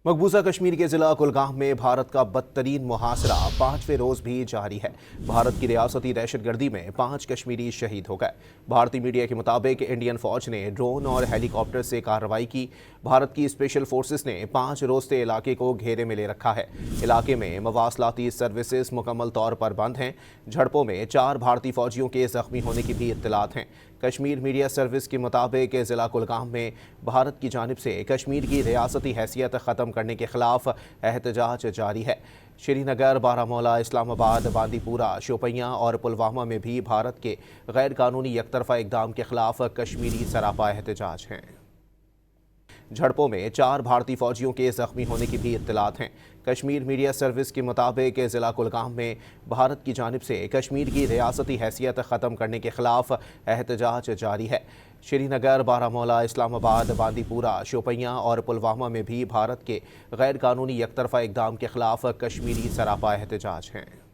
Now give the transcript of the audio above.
मकबूजा कश्मीर के ज़िला कुलगाम में भारत का बदतरीन मुहासरा 5वें रोज़ भी जारी है। भारत की रियासती दहशतगर्दी में 5 कश्मीरी शहीद हो गए। भारतीय मीडिया के मुताबिक इंडियन फौज ने ड्रोन और हेलीकॉप्टर से कार्रवाई की। भारत की स्पेशल फोर्सेस ने 5 रोज से इलाके को घेरे में ले रखा है। इलाके में मवासलाती सर्विसेज मुकम्मल तौर पर बंद हैं। झड़पों में 4 भारतीय फौजियों के जख्मी होने की भी इत्तलात हैं। कश्मीर मीडिया सर्विस के मुताबिक ज़िला कुलगाम में भारत की जानिब से कश्मीर की रियासती हैसियत ख़त्म करने के खिलाफ एहतजाज जारी है। श्रीनगर, बारामूला, इस्लामाबाद, बांदीपुरा, शोपियां और पुलवामा में भी भारत के गैर कानूनी यकतरफा इक़दाम के खिलाफ कश्मीरी सरापा एहतजाज हैं। झड़पों में 4 भारतीय फौजियों के जख्मी होने की भी इत्तलात हैं। कश्मीर मीडिया सर्विस के मुताबिक ज़िला कुलगाम में भारत की जानिब से कश्मीर की रियासती हैसियत ख़त्म करने के खिलाफ एहतजाज जारी है। श्रीनगर, बारामूला, इस्लामाबाद, बांदीपुरा, शोपियां और पुलवामा में भी भारत के गैर कानूनी यकतरफा इक़दाम के खिलाफ कश्मीरी सरापा एहतजाज हैं।